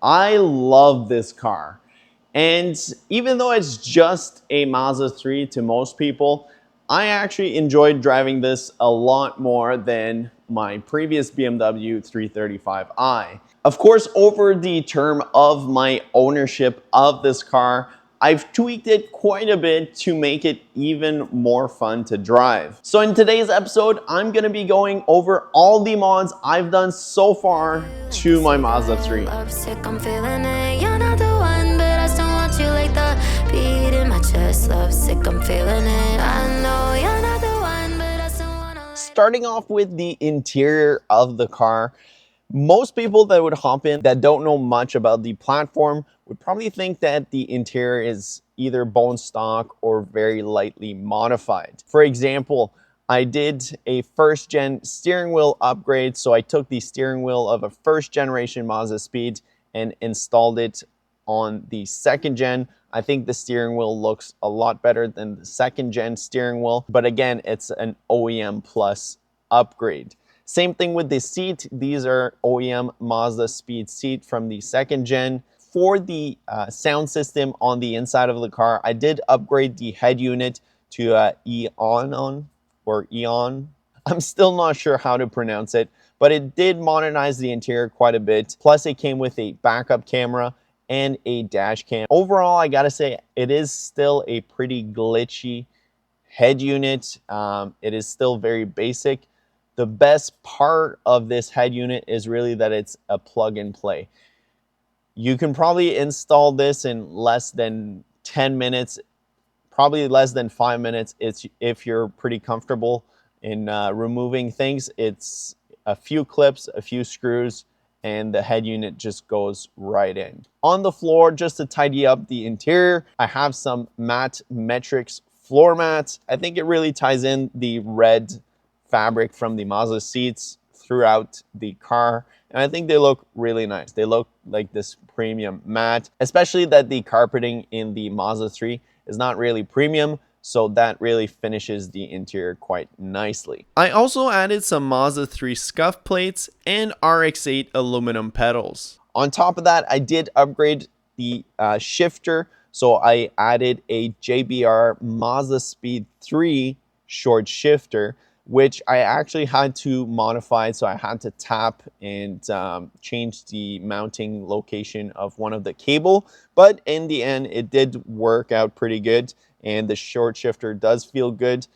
I love this car. And even though it's just a Mazda 3 to most people, I actually enjoyed driving this a lot more than my previous BMW 335i. Of course, over the term of my ownership of this car, I've tweaked it quite a bit to make it even more fun to drive. So in today's episode, I'm gonna be going over all the mods I've done so far to my Mazda 3. Starting off with the interior of the car, most people that would hop in that don't know much about the platform would probably think that the interior is either bone stock or very lightly modified. For example, I did a first gen steering wheel upgrade. So I took the steering wheel of a first generation Mazda Speed and installed it on the second gen. I think the steering wheel looks a lot better than the second gen steering wheel, but again, it's an OEM plus upgrade. Same thing with the seat. These are OEM Mazda Speed seat from the second gen. For the sound system on the inside of the car, I did upgrade the head unit to Eon. I'm still not sure how to pronounce it, but it did modernize the interior quite a bit. Plus, it came with a backup camera and a dash cam. Overall, I gotta say, it is still a pretty glitchy head unit. It is still very basic. The best part of this head unit is really that it's a plug and play. You can probably install this in less than 10 minutes, probably less than 5 minutes. It's if you're pretty comfortable in removing things. It's a few clips, a few screws, and the head unit just goes right in. On the floor, just to tidy up the interior, I have some matte Metrics floor mats. I think it really ties in the red fabric from the Mazda seats throughout the car, and I think they look really nice. They look like this premium matte, especially that the carpeting in the Mazda 3 is not really premium, so that really finishes the interior quite nicely. I also added some Mazda 3 scuff plates and RX-8 aluminum pedals. On top of that, I did upgrade the shifter, so I added a JBR Mazda Speed 3 short shifter, which I actually had to modify. So I had to tap and change the mounting location of one of the cable. But in the end, it did work out pretty good. And the short shifter does feel good.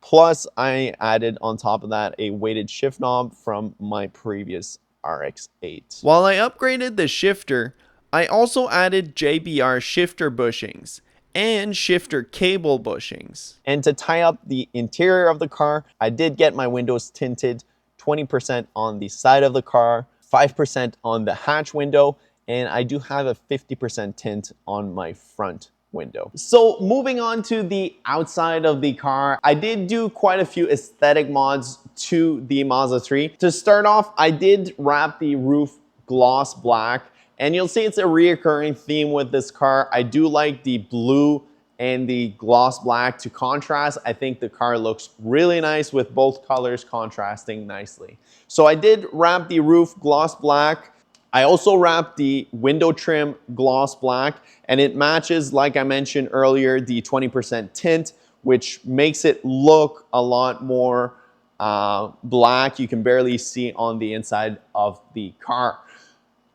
Plus, I added on top of that a weighted shift knob from my previous RX-8. While I upgraded the shifter, I also added JBR shifter bushings and shifter cable bushings. And to tie up the interior of the car, I did get my windows tinted 20% on the side of the car, 5% on the hatch window, and I do have a 50% tint on my front window. So moving on to the outside of the car, I did do quite a few aesthetic mods to the Mazda 3. To start off, I did wrap the roof gloss black. And you'll see it's a reoccurring theme with this car. I do like the blue and the gloss black to contrast. I think the car looks really nice with both colors contrasting nicely. So I did wrap the roof gloss black. I also wrapped the window trim gloss black, and it matches, like I mentioned earlier, the 20% tint, which makes it look a lot more black. You can barely see on the inside of the car.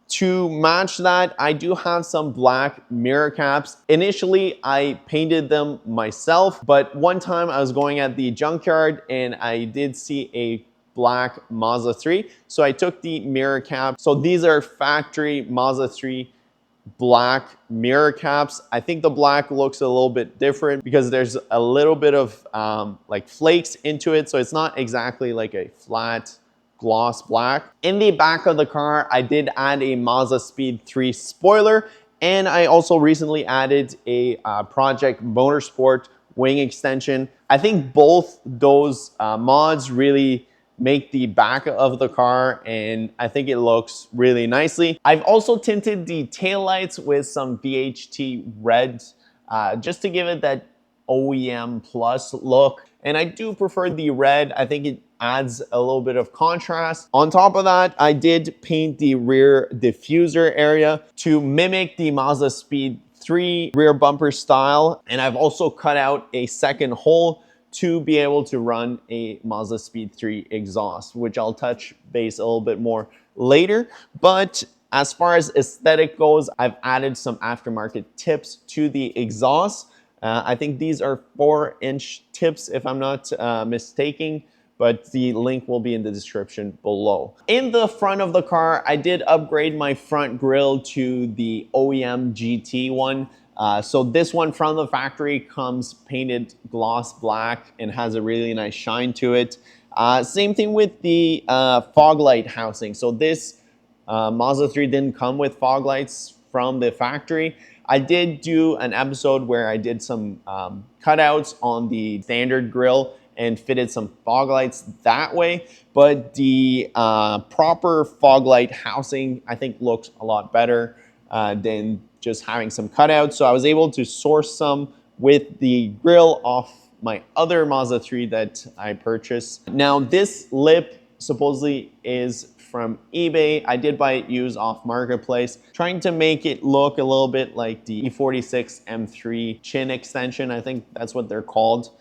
To match that, I do have some black mirror caps. Initially, I painted them myself, but one time I was going at the junkyard and I did see a black Mazda 3. So I took the mirror cap. So these are factory Mazda 3 black mirror caps. I think the black looks a little bit different because there's a little bit of like flakes into it. So it's not exactly like a flat gloss black. In the back of the car, I did add a Mazda Speed 3 spoiler, and I also recently added a Project Motorsport wing extension. I think both those mods really make the back of the car, and I think it looks really nicely. I've also tinted the taillights with some VHT red just to give it that OEM plus look. And I do prefer the red. I think adds a little bit of contrast. On top of that, I did paint the rear diffuser area to mimic the Mazda Speed 3 rear bumper style, and I've also cut out a second hole to be able to run a Mazda Speed 3 exhaust, which I'll touch base a little bit more later. But as far as aesthetic goes, I've added some aftermarket tips to the exhaust. I think these are 4-inch tips if I'm not mistaken, but the link will be in the description below. In the front of the car, I did upgrade my front grille to the OEM GT one. So this one from the factory comes painted gloss black and has a really nice shine to it. Same thing with the fog light housing. So this Mazda 3 didn't come with fog lights from the factory. I did do an episode where I did some cutouts on the standard grille and fitted some fog lights that way, but the proper fog light housing I think looks a lot better than just having some cutouts. So I was able to source some with the grille off my other Mazda 3 that I purchased. Now this lip supposedly is from eBay. I did buy it used off Marketplace, trying to make it look a little bit like the E46 M3 chin extension. I think that's what they're called.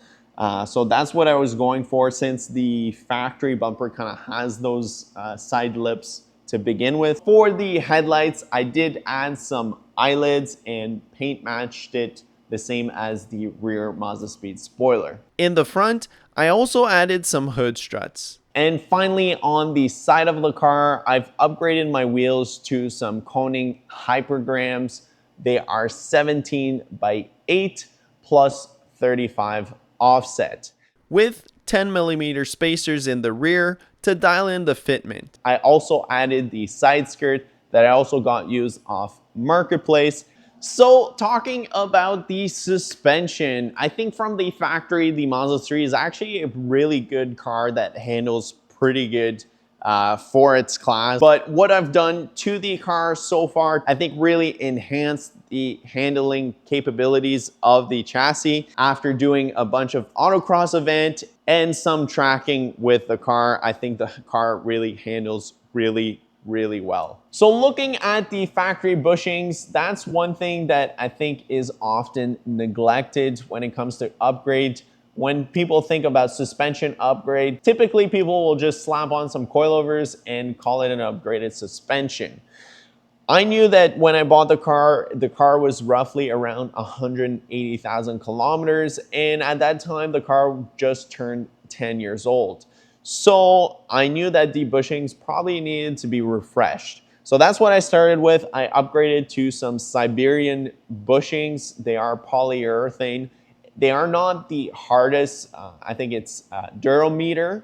So that's what I was going for, since the factory bumper kind of has those side lips to begin with. For the headlights, I did add some eyelids and paint matched it the same as the rear Mazda Speed spoiler. In the front, I also added some hood struts. And finally, on the side of the car, I've upgraded my wheels to some Koning Hypergrams. They are 17/8 plus 35 offset, with 10mm spacers in the rear to dial in the fitment. I also added the side skirt that I also got used off Marketplace. So talking about the suspension, I think from the factory, the Mazda 3 is actually a really good car that handles pretty good for its class. But what I've done to the car so far, I think really enhanced the handling capabilities of the chassis. After doing a bunch of autocross event and some tracking with the car, I think the car really handles really well. So looking at the factory bushings, that's one thing that I think is often neglected when it comes to upgrade. When people think about suspension upgrade, typically people will just slap on some coilovers and call it an upgraded suspension. I knew that when I bought the car was roughly around 180,000 kilometers, and at that time the car just turned 10 years old. So I knew that the bushings probably needed to be refreshed. So that's what I started with. I upgraded to some Siberian bushings. They are polyurethane. They are not the hardest. I think it's Durometer.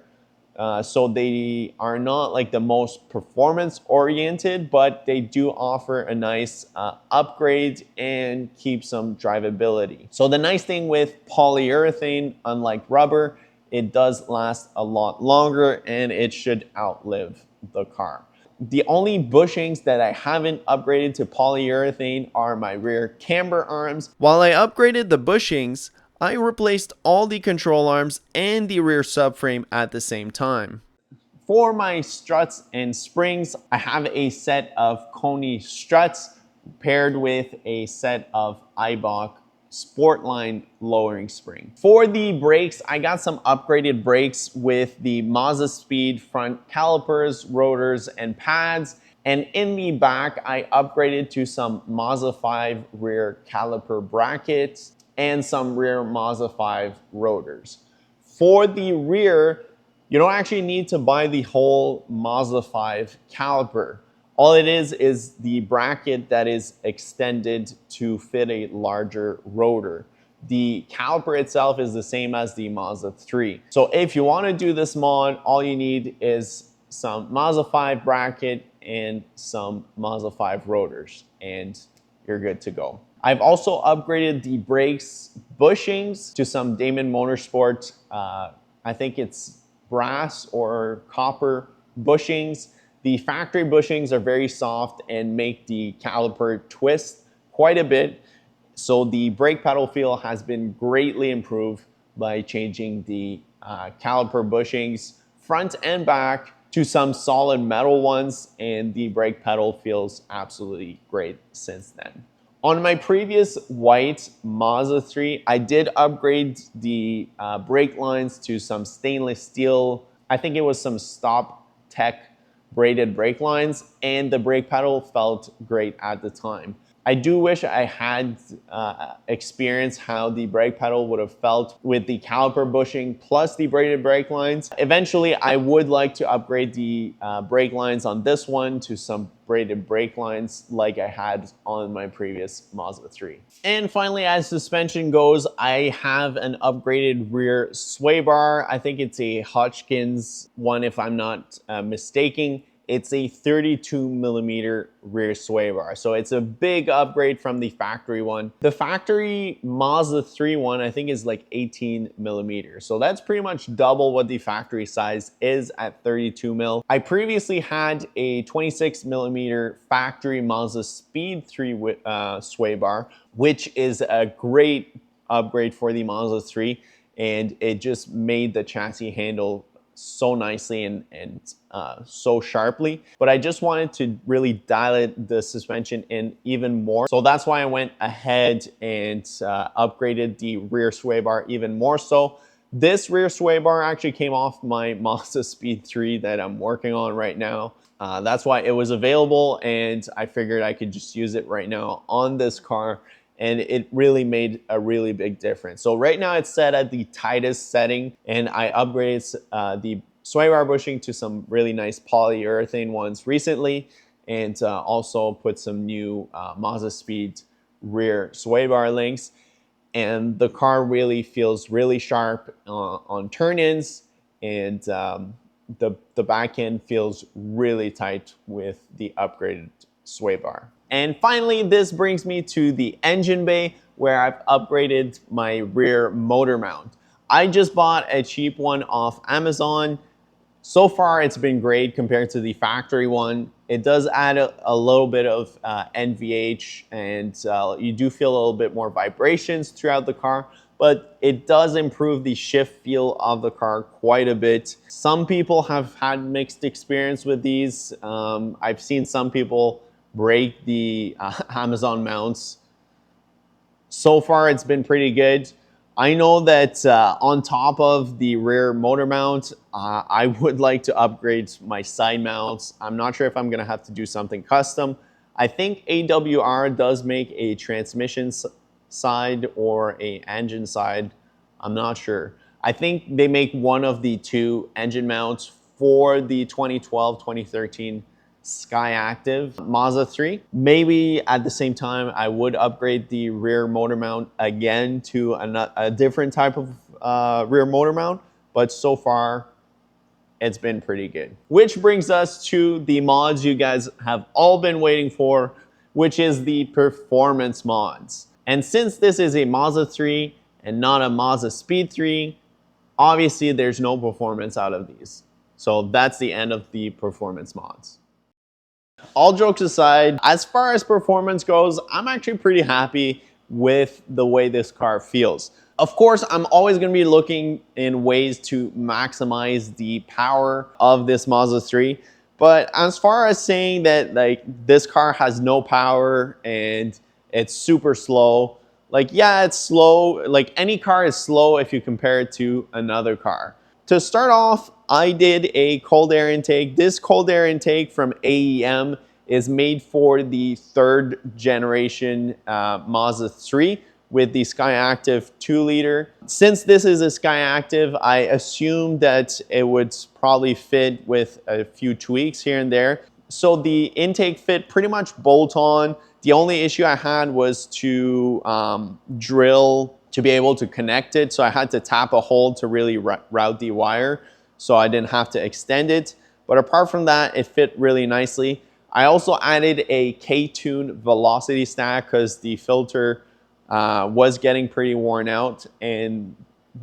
So they are not like the most performance oriented, but they do offer a nice upgrade and keep some drivability. So the nice thing with polyurethane, unlike rubber, it does last a lot longer and it should outlive the car. The only bushings that I haven't upgraded to polyurethane are my rear camber arms. While I upgraded the bushings, I replaced all the control arms and the rear subframe at the same time. For my struts and springs, I have a set of Koni struts paired with a set of Eibach Sportline lowering spring. For the brakes, I got some upgraded brakes with the Mazda Speed front calipers, rotors, and pads. And in the back, I upgraded to some Mazda 5 rear caliper brackets and some rear Mazda 5 rotors. For the rear, you don't actually need to buy the whole Mazda 5 caliper. All it is the bracket that is extended to fit a larger rotor. The caliper itself is the same as the Mazda 3. So if you want to do this mod, all you need is some Mazda 5 bracket and some Mazda 5 rotors, and you're good to go. I've also upgraded the brakes bushings to some Damon Motorsport, I think it's brass or copper bushings. The factory bushings are very soft and make the caliper twist quite a bit. So the brake pedal feel has been greatly improved by changing the caliper bushings front and back to some solid metal ones, and the brake pedal feels absolutely great since then. On my previous white Mazda 3, I did upgrade the brake lines to some stainless steel. I think it was some Stop Tech braided brake lines, and the brake pedal felt great at the time. I do wish I had experienced how the brake pedal would have felt with the caliper bushing plus the braided brake lines. Eventually, I would like to upgrade the brake lines on this one to some braided brake lines like I had on my previous Mazda 3. And finally, as suspension goes, I have an upgraded rear sway bar. I think it's a Hotchkiss one if I'm not mistaken. It's a 32 millimeter rear sway bar. So it's a big upgrade from the factory one. The factory Mazda 3 one, I think, is like 18 millimeters. So that's pretty much double what the factory size is at 32 mil. I previously had a 26 millimeter factory Mazda Speed 3 sway bar, which is a great upgrade for the Mazda 3. And it just made the chassis handle so nicely and so sharply, but I just wanted to really dial the suspension in even more. So that's why I went ahead and upgraded the rear sway bar even more so. This rear sway bar actually came off my Mazda Speed 3 that I'm working on right now. That's why it was available, and I figured I could just use it right now on this car, and it really made a really big difference. So right now it's set at the tightest setting, and I upgraded the sway bar bushing to some really nice polyurethane ones recently, and also put some new Mazda Speed rear sway bar links. And the car really feels really sharp on turn-ins, and the back end feels really tight with the upgraded sway bar. And finally, this brings me to the engine bay, where I've upgraded my rear motor mount. I just bought a cheap one off Amazon. So far, it's been great compared to the factory one. It does add a little bit of NVH, and you do feel a little bit more vibrations throughout the car, but it does improve the shift feel of the car quite a bit. Some people have had mixed experience with these. I've seen some people break the Amazon mounts. So far, it's been pretty good. I know that on top of the rear motor mount, I would like to upgrade my side mounts. I'm not sure if I'm gonna have to do something custom. I think AWR does make a transmission side or a engine side. I'm not sure. I think they make one of the two engine mounts for the 2012-2013 Skyactiv Mazda 3. Maybe at the same time, I would upgrade the rear motor mount again to a different type of rear motor mount, but so far, it's been pretty good. Which brings us to the mods you guys have all been waiting for, which is the performance mods. And since this is a Mazda 3 and not a Mazda Speed 3, obviously there's no performance out of these. So that's the end of the performance mods. All jokes aside, as far as performance goes, I'm actually pretty happy with the way this car feels. Of course, I'm always going to be looking in ways to maximize the power of this Mazda 3. But as far as saying that like this car has no power and it's super slow, like yeah, it's slow. Like any car is slow if you compare it to another car. To start off, I did a cold air intake. This cold air intake from AEM is made for the 3rd generation Mazda 3 with the Skyactiv 2-liter. Since this is a Skyactiv, I assumed that it would probably fit with a few tweaks here and there. So the intake fit pretty much bolt on. The only issue I had was to drill to be able to connect it. So I had to tap a hole to really route the wire, so I didn't have to extend it. But apart from that, it fit really nicely. I also added a K-tune velocity stack because the filter was getting pretty worn out, and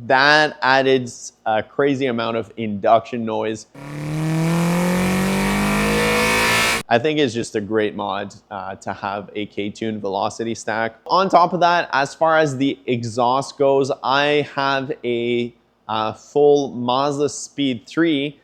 that added a crazy amount of induction noise. I think it's just a great mod to have a K-tune velocity stack. On top of that, as far as the exhaust goes, I have a full Mazda Speed 3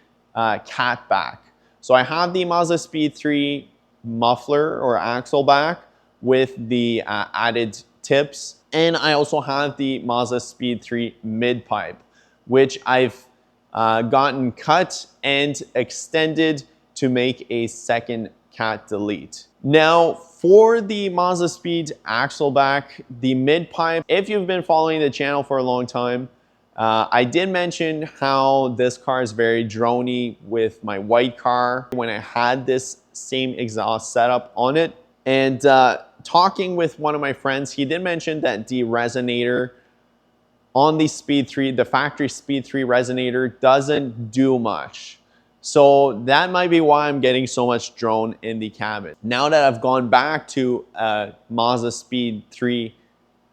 cat back. So I have the Mazda Speed 3 muffler or axle back with the added tips. And I also have the Mazda Speed 3 mid pipe, which I've gotten cut and extended to make a second cat delete. Now for the Mazda Speed axle back, the mid pipe, if you've been following the channel for a long time, I did mention how this car is very droney with my white car when I had this same exhaust setup on it. And talking with one of my friends, he did mention that the resonator on the Speed 3, the factory Speed 3 resonator doesn't do much. So that might be why I'm getting so much drone in the cabin. Now that I've gone back to Mazda Speed 3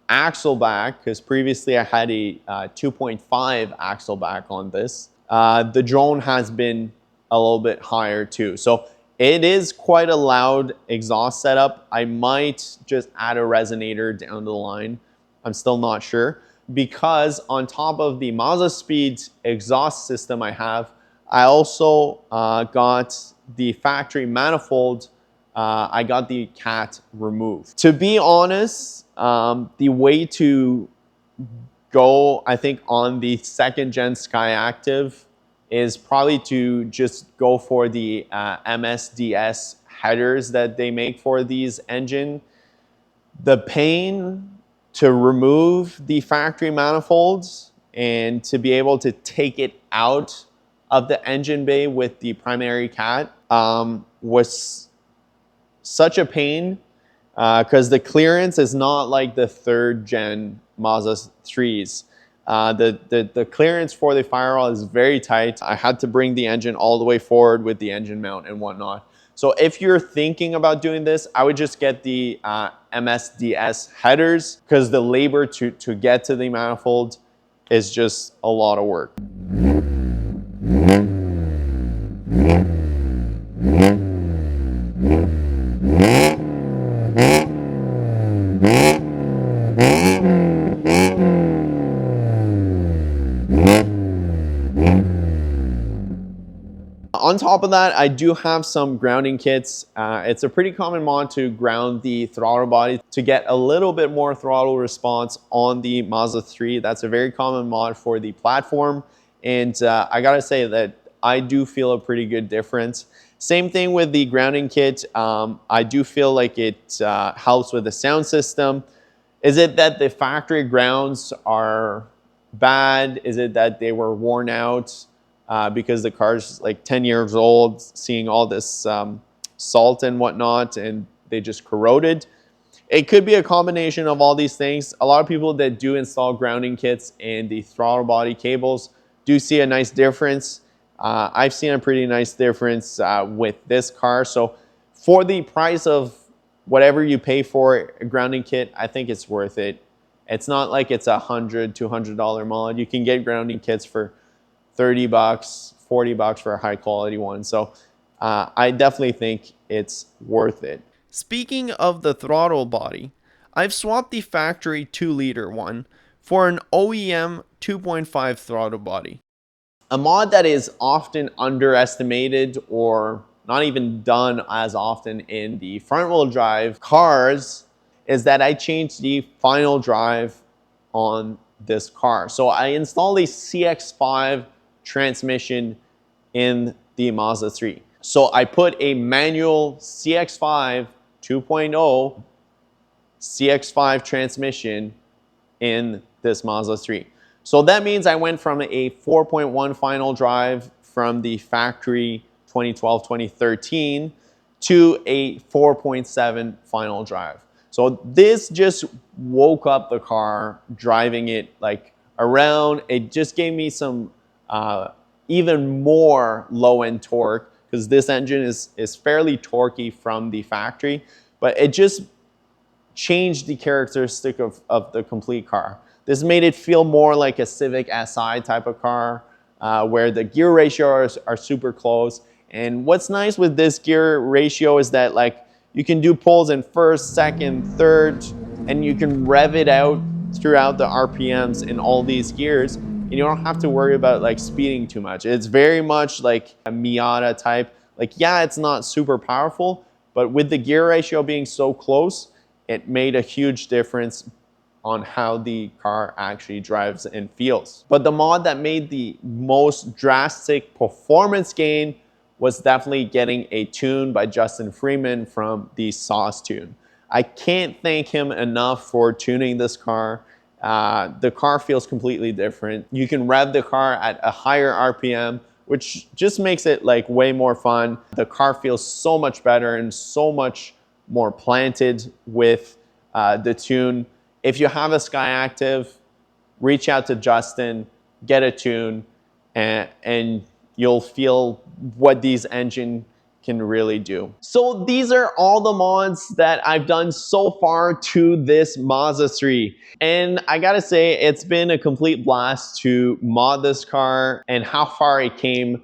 axle back, because previously I had a 2.5 axle back on this, the drone has been a little bit higher too. So it is quite a loud exhaust setup. I might just add a resonator down the line. I'm still not sure, because on top of the Mazda Speed exhaust system I also got the factory manifold. I got the cat removed. To be honest, the way to go, I think, on the second gen Skyactiv is probably to just go for the MSDS headers that they make for these engine. The pain to remove the factory manifolds and to be able to take it out of the engine bay with the primary cat was such a pain, because the clearance is not like the third gen Mazda 3s. The clearance for the firewall is very tight. I had to bring the engine all the way forward with the engine mount and whatnot. So if you're thinking about doing this, I would just get the MSDS headers, because the labor to get to the manifold is just a lot of work. On top of that, I do have some grounding kits. It's a pretty common mod to ground the throttle body to get a little bit more throttle response on the Mazda 3. That's a very common mod for the platform. And I gotta say that I do feel a pretty good difference. Same thing with the grounding kit. I do feel like it helps with the sound system. Is it that the factory grounds are bad? Is it that they were worn out? Because the car's like 10 years old, seeing all this salt and whatnot, and they just corroded. It could be a combination of all these things. A lot of people that do install grounding kits and the throttle body cables do see a nice difference. I've seen a pretty nice difference with this car. So for the price of whatever you pay for a grounding kit, I think it's worth it. It's not like it's $100, $200 mod. You can get grounding kits for $30, $40 for a high quality one. So I definitely think it's worth it. Speaking of the throttle body, I've swapped the factory 2-liter one for an OEM 2.5 throttle body. A mod that is often underestimated or not even done as often in the front wheel drive cars is that I changed the final drive on this car. So I installed a CX5 transmission in the Mazda 3. So I put a manual CX5 2.0 CX5 transmission in this Mazda 3. So that means I went from a 4.1 final drive from the factory 2012-2013 to a 4.7 final drive. So this just woke up the car, driving it like around. It just gave me some even more low-end torque, because this engine is fairly torquey from the factory, but it just changed the characteristic of the complete car. This made it feel more like a Civic Si type of car, where the gear ratios are super close. And what's nice with this gear ratio is that like you can do pulls in first, second, third, and you can rev it out throughout the RPMs in all these gears. and you don't have to worry about like speeding too much. It's very much like a Miata type. Like, yeah, it's not super powerful, but with the gear ratio being so close, it made a huge difference on how the car actually drives and feels. But the mod that made the most drastic performance gain was definitely getting a tune by Justin Freeman from the Sauce Tune. I can't thank him enough for tuning this car. The car feels completely different. You can rev the car at a higher RPM, which just makes it like way more fun. The car feels so much better and so much more planted with the tune. If you have a Skyactiv, reach out to Justin, get a tune, and you'll feel what these engine can really do. So these are all the mods that I've done so far to this Mazda 3. And I gotta say, it's been a complete blast to mod this car and how far it came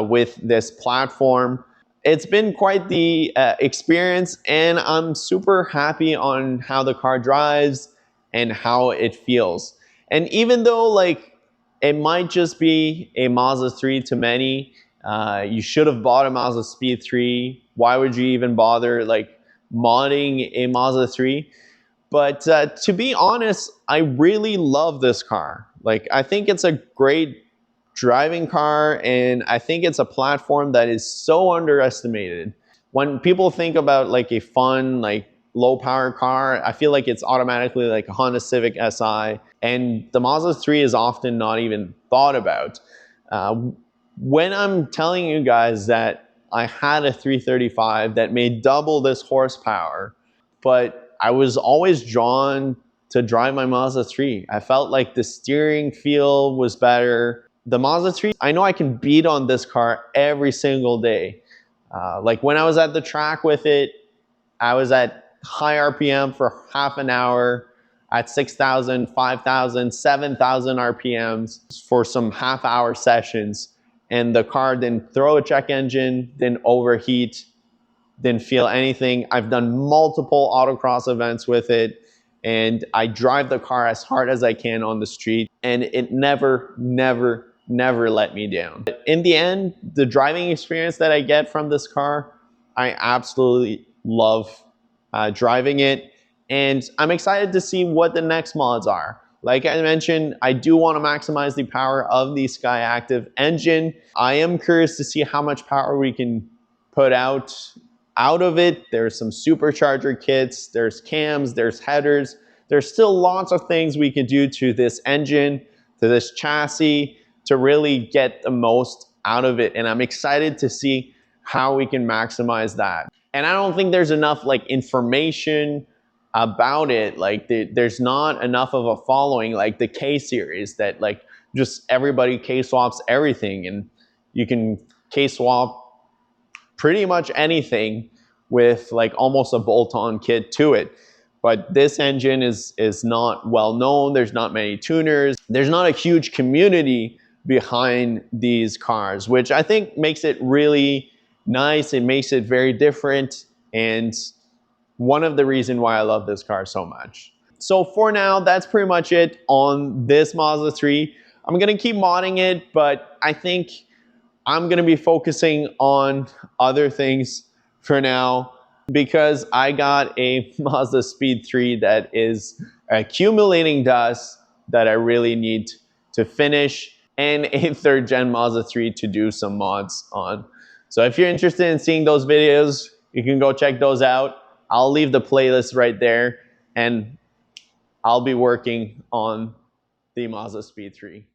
with this platform. It's been quite the experience, and I'm super happy on how the car drives and how it feels. And even though like it might just be a Mazda 3 to many, you should have bought a Mazda Speed 3. Why would you even bother like modding a Mazda 3? But to be honest, I really love this car. Like, I think it's a great driving car, and I think it's a platform that is so underestimated. When people think about like a fun, like low power car, I feel like it's automatically like a Honda Civic Si, and the Mazda 3 is often not even thought about. When I'm telling you guys that I had a 335 that made double this horsepower, but I was always drawn to drive my Mazda 3. I felt like the steering feel was better. The Mazda 3, I know I can beat on this car every single day. Like when I was at the track with it, I was at high RPM for half an hour at 6,000, 5,000, 7,000 RPMs for some half hour sessions. And the car didn't throw a check engine, didn't overheat, didn't feel anything. I've done multiple autocross events with it, and I drive the car as hard as I can on the street, and it never let me down. But in the end, the driving experience that I get from this car, I absolutely love driving it, and I'm excited to see what the next mods are. Like I mentioned, I do want to maximize the power of the Skyactiv engine. I am curious to see how much power we can put out of it. There's some supercharger kits, there's cams, there's headers. There's still lots of things we can do to this engine, to this chassis, to really get the most out of it. And I'm excited to see how we can maximize that. And I don't think there's enough like information about it. Like there's not enough of a following like the K series that like just everybody K swaps everything, and you can K swap pretty much anything with like almost a bolt-on kit to it. But this engine is not well known. There's not many tuners. There's not a huge community behind these cars, which I think makes it really nice. It makes it very different, and one of the reasons why I love this car so much. So for now, that's pretty much it on this Mazda 3. I'm gonna keep modding it, but I think I'm gonna be focusing on other things for now, because I got a Mazda Speed 3 that is accumulating dust that I really need to finish, and a 3rd gen Mazda 3 to do some mods on. So if you're interested in seeing those videos, you can go check those out. I'll leave the playlist right there, and I'll be working on the Mazda Speed 3.